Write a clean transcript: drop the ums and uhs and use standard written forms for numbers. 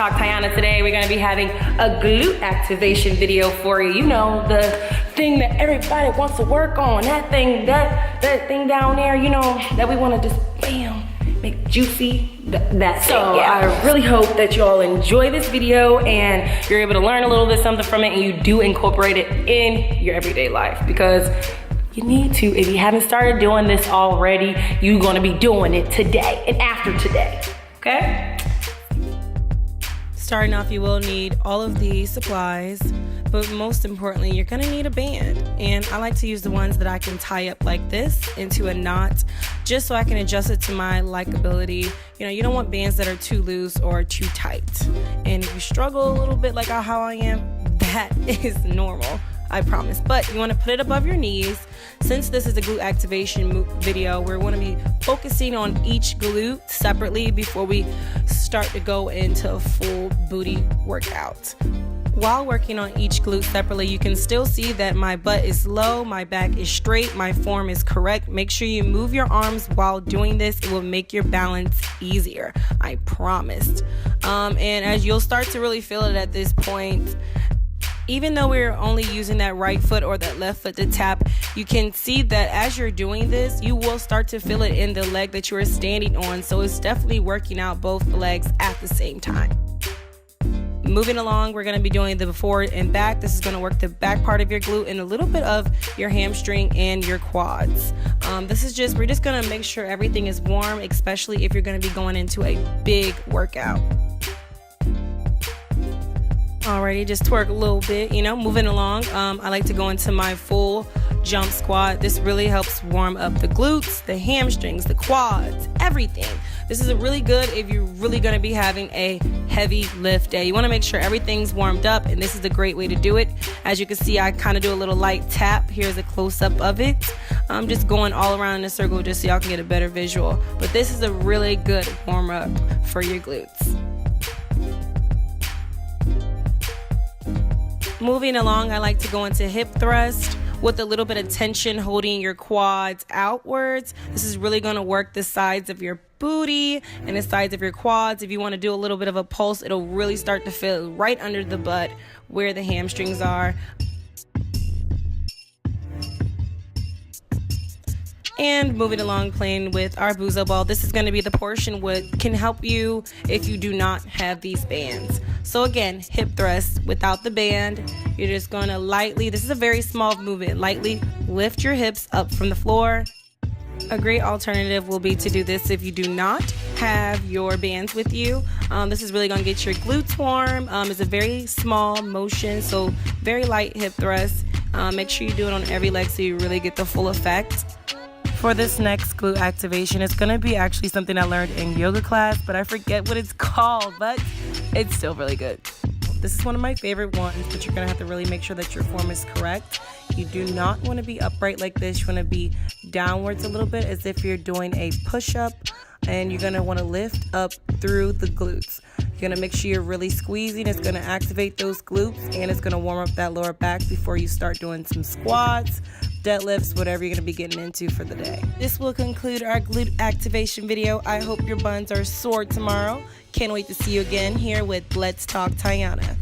Talk Tiana. Today we're going to be having a glute activation video for you. You know, the thing that everybody wants to work on. That thing down there, you know, that we want to just bam, make juicy. That's so yeah. I really hope that you all enjoy this video and you're able to learn a little bit something from it and you do incorporate it in your everyday life, because you need to. If you haven't started doing this already, you're going to be doing it today and after today, okay? Starting off, you will need all of these supplies, but most importantly, you're gonna need a band. And I like to use the ones that I can tie up like this into a knot, just so I can adjust it to my likability. You know, you don't want bands that are too loose or too tight. And if you struggle a little bit like how I am, that is normal, I promise. But you want to put it above your knees. Since this is a glute activation video, we're going to be focusing on each glute separately before we start to go into a full booty workout. While working on each glute separately, you can still see that my butt is low, my back is straight, my form is correct. Make sure you move your arms while doing this. It will make your balance easier, I promised. And as you'll start to really feel it at this point, even though we're only using that right foot or that left foot to tap, you can see that as you're doing this, you will start to feel it in the leg that you are standing on. So it's definitely working out both legs at the same time. Moving along, we're going to be doing the before and back. This is going to work the back part of your glute and a little bit of your hamstring and your quads. We're just going to make sure everything is warm, especially if you're going to be going into a big workout. Alrighty, just twerk a little bit, you know, moving along. I like to go into my full jump squat. This really helps warm up the glutes, the hamstrings, the quads, everything. This is really good if you're really going to be having a heavy lift day. You want to make sure everything's warmed up, and this is a great way to do it. As you can see, I kind of do a little light tap. Here's a close-up of it. I'm just going all around in a circle just so y'all can get a better visual. But this is a really good warm-up for your glutes. Moving along, I like to go into hip thrust with a little bit of tension, holding your quads outwards. This is really going to work the sides of your booty and the sides of your quads. If you want to do a little bit of a pulse, it'll really start to feel right under the butt where the hamstrings are. And moving along, playing with our buzo ball. This is going to be the portion what can help you if you do not have these bands. So again, hip thrust without the band. You're just going to lightly, this is a very small movement, lightly lift your hips up from the floor. A great alternative will be to do this if you do not have your bands with you. This is really going to get your glutes warm. It's a very small motion, so very light hip thrust. Make sure you do it on every leg so you really get the full effect. For this next glute activation, it's going to be actually something I learned in yoga class, but I forget what it's called, but it's still really good. This is one of my favorite ones, but you're going to have to really make sure that your form is correct. You do not want to be upright like this. You want to be downwards a little bit as if you're doing a push-up, and you're going to want to lift up through the glutes. You're going to make sure you're really squeezing. It's going to activate those glutes, and it's going to warm up that lower back before you start doing some squats, deadlifts, whatever you're going to be getting into for the day. This will conclude our glute activation video. I hope your buns are sore tomorrow. Can't wait to see you again here with Let's Talk Tiana.